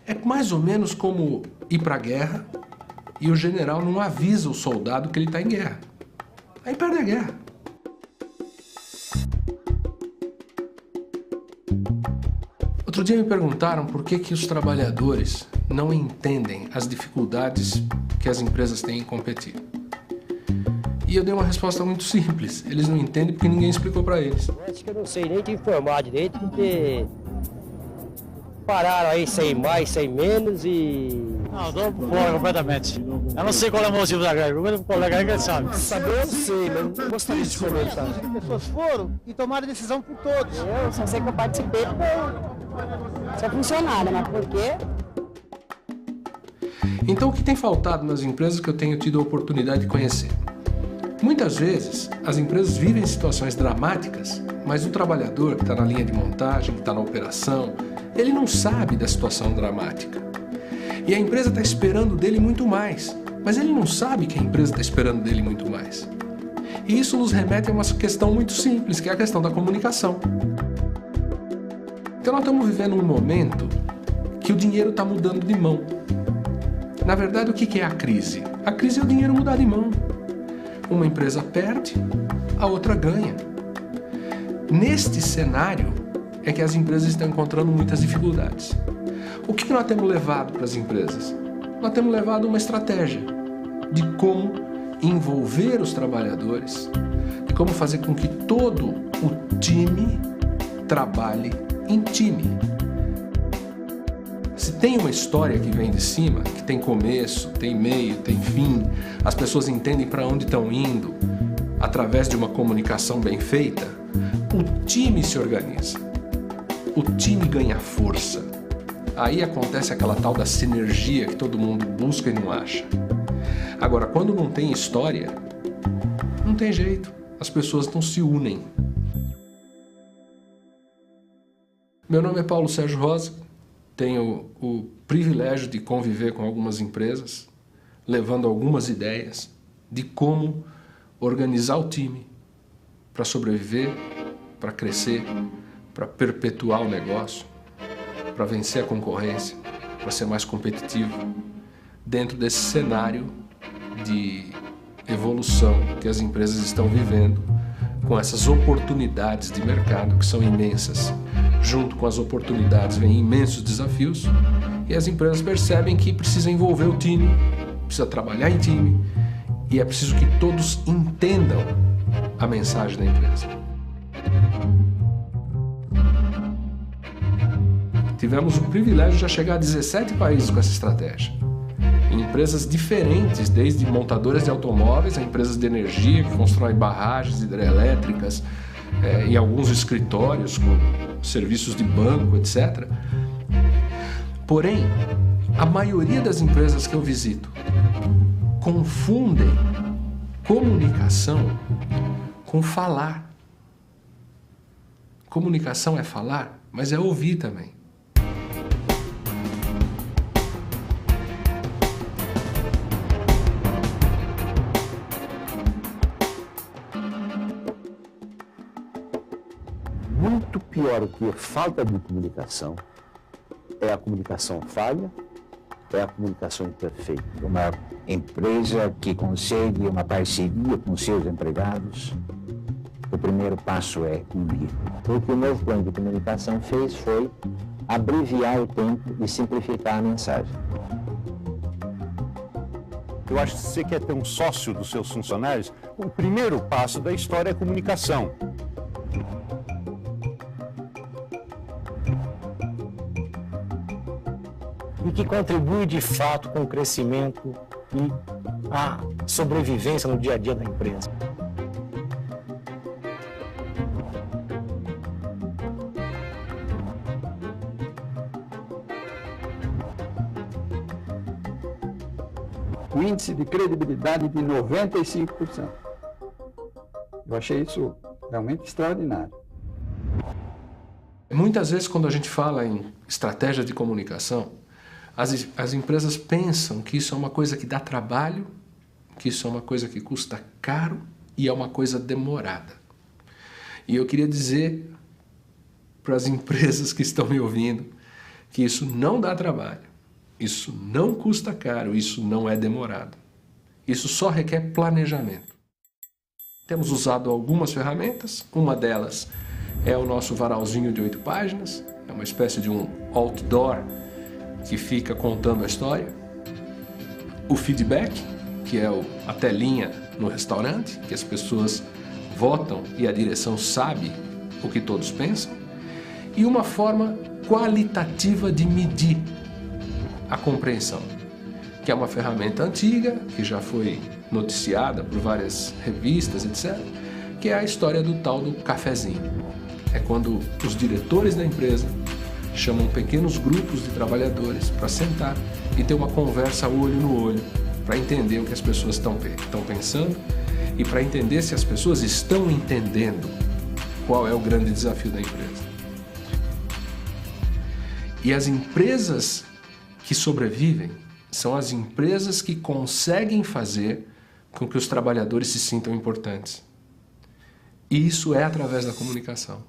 É mais ou menos como ir para a guerra e o general não avisa o soldado que ele está em guerra. Aí perde a guerra. Outro dia me perguntaram por que os trabalhadores não entendem as dificuldades que as empresas têm em competir. E eu dei uma resposta muito simples. Eles não entendem porque ninguém explicou para eles. Acho que eu não sei nem te informar direito, porque pararam aí sem mais, sem menos e... Não, eu tô fora completamente. Eu não sei qual é o motivo da greve, o colega aí que sabe. Saber eu sei, mas não gostaria de comentar. As pessoas foram e tomaram decisão por todos. Eu só sei que eu participei porque sou funcionária, mas por quê? Então o que tem faltado nas empresas que eu tenho tido a oportunidade de conhecer? Muitas vezes as empresas vivem situações dramáticas, mas o trabalhador que está na linha de montagem, que está na operação, ele não sabe da situação dramática. E a empresa está esperando dele muito mais, mas ele não sabe que a empresa está esperando dele muito mais. E isso nos remete a uma questão muito simples, que é a questão da comunicação. Então nós estamos vivendo um momento que o dinheiro está mudando de mão. Na verdade, o que é a crise? A crise é o dinheiro mudar de mão. Uma empresa perde, a outra ganha. Neste cenário é que as empresas estão encontrando muitas dificuldades. O que nós temos levado para as empresas? Nós temos levado uma estratégia de como envolver os trabalhadores, de como fazer com que todo o time trabalhe em time. Se tem uma história que vem de cima, que tem começo, tem meio, tem fim, as pessoas entendem para onde estão indo, através de uma comunicação bem feita, o time se organiza, o time ganha força. Aí acontece aquela tal da sinergia que todo mundo busca e não acha. Agora, quando não tem história, não tem jeito, as pessoas não se unem. Meu nome é Paulo Sérgio Rosa. Tenho o privilégio de conviver com algumas empresas, levando algumas ideias de como organizar o time para sobreviver, para crescer, para perpetuar o negócio, para vencer a concorrência, para ser mais competitivo, dentro desse cenário de evolução que as empresas estão vivendo, com essas oportunidades de mercado que são imensas. Junto com as oportunidades vem imensos desafios e as empresas percebem que precisa envolver o time, precisa trabalhar em time e é preciso que todos entendam a mensagem da empresa. Tivemos o privilégio de já chegar a 17 países com essa estratégia. Em empresas diferentes, desde montadoras de automóveis a empresas de energia que constroem barragens hidrelétricas, e alguns escritórios com serviços de banco, etc. Porém, a maioria das empresas que eu visito confundem comunicação com falar. Comunicação é falar, mas é ouvir também. Muito pior do que a falta de comunicação é a comunicação falha, é a comunicação imperfeita. Uma empresa que consegue uma parceria com seus empregados, o primeiro passo é unir. O que o novo plano de comunicação fez foi abreviar o tempo e simplificar a mensagem. Eu acho que se você quer ter um sócio dos seus funcionários, o primeiro passo da história é a comunicação. E que contribui de fato com o crescimento e a sobrevivência no dia a dia da empresa. O índice de credibilidade de 95%. Eu achei isso realmente extraordinário. Muitas vezes, quando a gente fala em estratégia de comunicação, as empresas pensam que isso é uma coisa que dá trabalho, que isso é uma coisa que custa caro e é uma coisa demorada. E eu queria dizer para as empresas que estão me ouvindo que isso não dá trabalho, Isso não custa caro, isso não é demorado. Isso só requer planejamento. Temos usado algumas ferramentas, uma delas é o nosso varalzinho de 8 páginas, é uma espécie de um outdoor que fica contando a história. O feedback, que é a telinha no restaurante, que as pessoas votam e a direção sabe o que todos pensam. E uma forma qualitativa de medir a compreensão, que é uma ferramenta antiga, que já foi noticiada por várias revistas, etc., que é a história do tal do cafezinho. É quando os diretores da empresa chamam pequenos grupos de trabalhadores para sentar e ter uma conversa olho no olho, para entender o que as pessoas estão pensando e para entender se as pessoas estão entendendo qual é o grande desafio da empresa. E as empresas que sobrevivem são as empresas que conseguem fazer com que os trabalhadores se sintam importantes. E isso é através da comunicação.